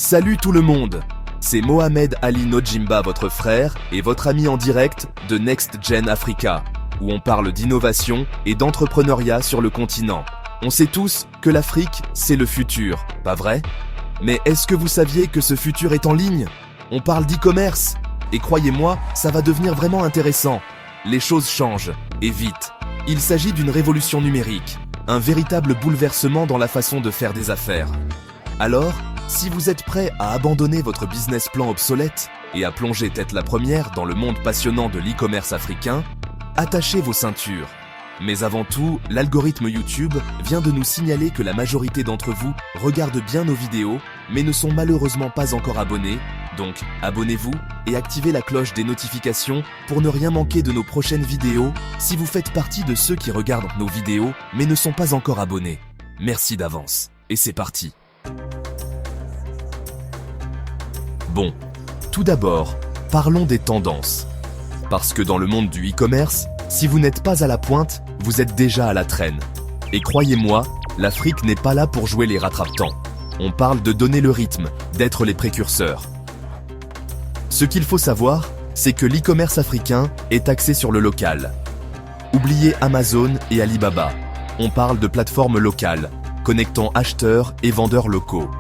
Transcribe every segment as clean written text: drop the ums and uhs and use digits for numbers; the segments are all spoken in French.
Salut tout le monde! C'est Mohamed Ali Nojimba, votre frère et votre ami en direct de Next Gen Africa, où on parle d'innovation et d'entrepreneuriat sur le continent. On sait tous que l'Afrique, c'est le futur, pas vrai? Mais est-ce que vous saviez que ce futur est en ligne? On parle d'e-commerce, et croyez-moi, ça va devenir vraiment intéressant. Les choses changent, et vite. Il s'agit d'une révolution numérique, un véritable bouleversement dans la façon de faire des affaires. Alors, si vous êtes prêt à abandonner votre business plan obsolète et à plonger tête la première dans le monde passionnant de l'e-commerce africain, attachez vos ceintures. Mais avant tout, l'algorithme YouTube vient de nous signaler que la majorité d'entre vous regardent bien nos vidéos, mais ne sont malheureusement pas encore abonnés. Donc, abonnez-vous et activez la cloche des notifications pour ne rien manquer de nos prochaines vidéos si vous faites partie de ceux qui regardent nos vidéos mais ne sont pas encore abonnés. Merci d'avance. Et c'est parti. Bon, tout d'abord, parlons des tendances. Parce que dans le monde du e-commerce, si vous n'êtes pas à la pointe, vous êtes déjà à la traîne. Et croyez-moi, l'Afrique n'est pas là pour jouer les rattrape-temps. On parle de donner le rythme, d'être les précurseurs. Ce qu'il faut savoir, c'est que l'e-commerce africain est axé sur le local. Oubliez Amazon et Alibaba. On parle de plateformes locales, connectant acheteurs et vendeurs locaux.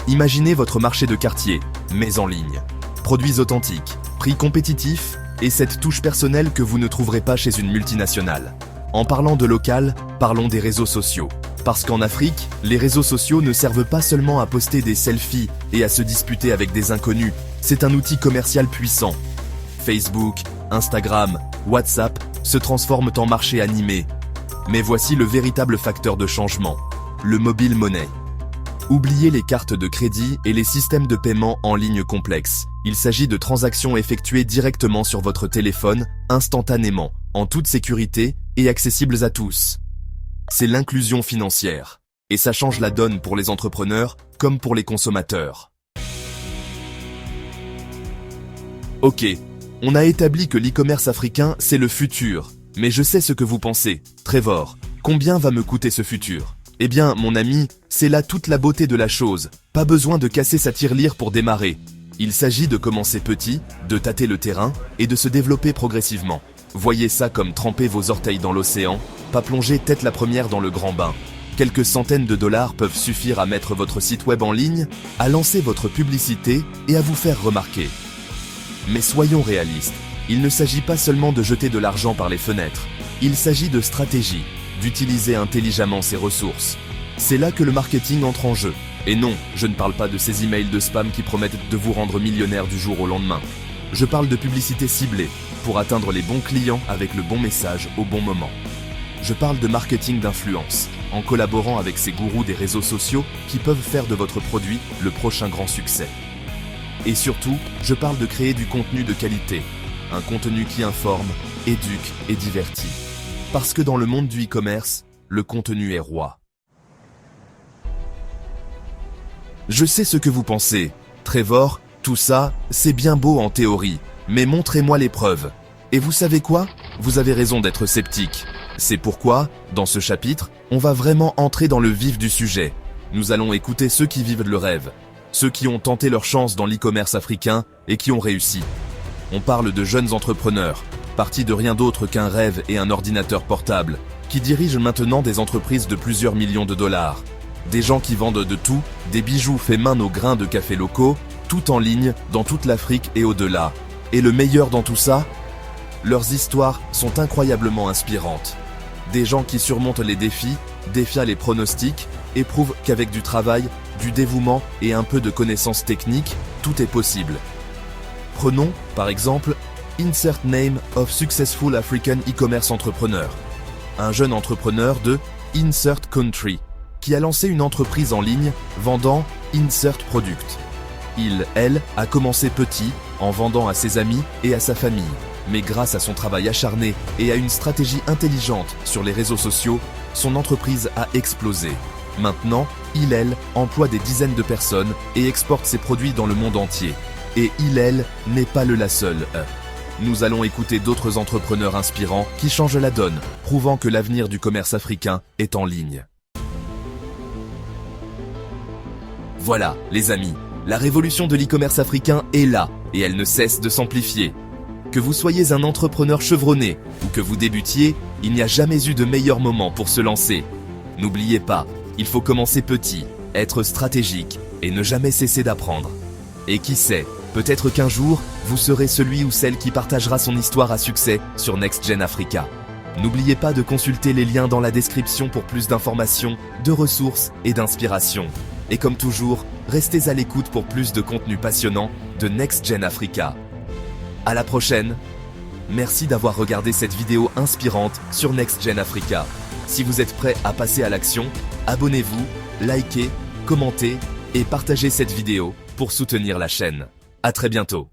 Imaginez votre marché de quartier, mais en ligne. Produits authentiques, prix compétitifs et cette touche personnelle que vous ne trouverez pas chez une multinationale. En parlant de local, parlons des réseaux sociaux. Parce qu'en Afrique, les réseaux sociaux ne servent pas seulement à poster des selfies et à se disputer avec des inconnus, c'est un outil commercial puissant. Facebook, Instagram, WhatsApp se transforment en marché animé. Mais voici le véritable facteur de changement, le mobile money. Oubliez les cartes de crédit et les systèmes de paiement en ligne complexes. Il s'agit de transactions effectuées directement sur votre téléphone, instantanément, en toute sécurité et accessibles à tous. C'est l'inclusion financière. Et ça change la donne pour les entrepreneurs comme pour les consommateurs. Ok, on a établi que l'e-commerce africain, c'est le futur. Mais je sais ce que vous pensez. Trevor, combien va me coûter ce futur ? Eh bien, mon ami, c'est là toute la beauté de la chose. Pas besoin de casser sa tirelire pour démarrer. Il s'agit de commencer petit, de tâter le terrain et de se développer progressivement. Voyez ça comme tremper vos orteils dans l'océan, pas plonger tête la première dans le grand bain. Quelques centaines de dollars peuvent suffire à mettre votre site web en ligne, à lancer votre publicité et à vous faire remarquer. Mais soyons réalistes, il ne s'agit pas seulement de jeter de l'argent par les fenêtres. Il s'agit de stratégie, d'utiliser intelligemment ses ressources. C'est là que le marketing entre en jeu. Et non, je ne parle pas de ces emails de spam qui promettent de vous rendre millionnaire du jour au lendemain. Je parle de publicité ciblée, pour atteindre les bons clients avec le bon message au bon moment. Je parle de marketing d'influence, en collaborant avec ces gourous des réseaux sociaux qui peuvent faire de votre produit le prochain grand succès. Et surtout, je parle de créer du contenu de qualité, un contenu qui informe, éduque et divertit. Parce que dans le monde du e-commerce, le contenu est roi. Je sais ce que vous pensez. Trevor, tout ça, c'est bien beau en théorie, mais montrez-moi les preuves. Et vous savez quoi? Vous avez raison d'être sceptique. C'est pourquoi, dans ce chapitre, on va vraiment entrer dans le vif du sujet. Nous allons écouter ceux qui vivent le rêve, ceux qui ont tenté leur chance dans l'e-commerce africain et qui ont réussi. On parle de jeunes entrepreneurs, partis de rien d'autre qu'un rêve et un ordinateur portable, qui dirigent maintenant des entreprises de plusieurs millions de dollars. Des gens qui vendent de tout, des bijoux faits main aux grains de café locaux, tout en ligne, dans toute l'Afrique et au-delà. Et le meilleur dans tout ça, leurs histoires sont incroyablement inspirantes. Des gens qui surmontent les défis, défient les pronostics, et prouvent qu'avec du travail, du dévouement et un peu de connaissances techniques, tout est possible. Prenons, par exemple, Insert Name of Successful African E-Commerce Entrepreneur, un jeune entrepreneur de Insert Country, qui a lancé une entreprise en ligne vendant Insert Product. Elle, a commencé petit, en vendant à ses amis et à sa famille. Mais grâce à son travail acharné et à une stratégie intelligente sur les réseaux sociaux, son entreprise a explosé. Maintenant, elle emploie des dizaines de personnes et exporte ses produits dans le monde entier. Et elle n'est pas la seule. Nous allons écouter d'autres entrepreneurs inspirants qui changent la donne, prouvant que l'avenir du commerce africain est en ligne. Voilà, les amis, La révolution de l'e-commerce africain est là et elle ne cesse de s'amplifier. Que vous soyez un entrepreneur chevronné ou que vous débutiez, il n'y a jamais eu de meilleur moment pour se lancer. N'oubliez pas, il faut commencer petit, être stratégique et ne jamais cesser d'apprendre. Et qui sait, peut-être qu'un jour, vous serez celui ou celle qui partagera son histoire à succès sur Next Gen Africa. N'oubliez pas de consulter les liens dans la description pour plus d'informations, de ressources et d'inspiration. Et comme toujours, restez à l'écoute pour plus de contenu passionnant de Next Gen Africa. À la prochaine. Merci d'avoir regardé cette vidéo inspirante sur Next Gen Africa. Si vous êtes prêt à passer à l'action, abonnez-vous, likez, commentez et partagez cette vidéo pour soutenir la chaîne. À très bientôt.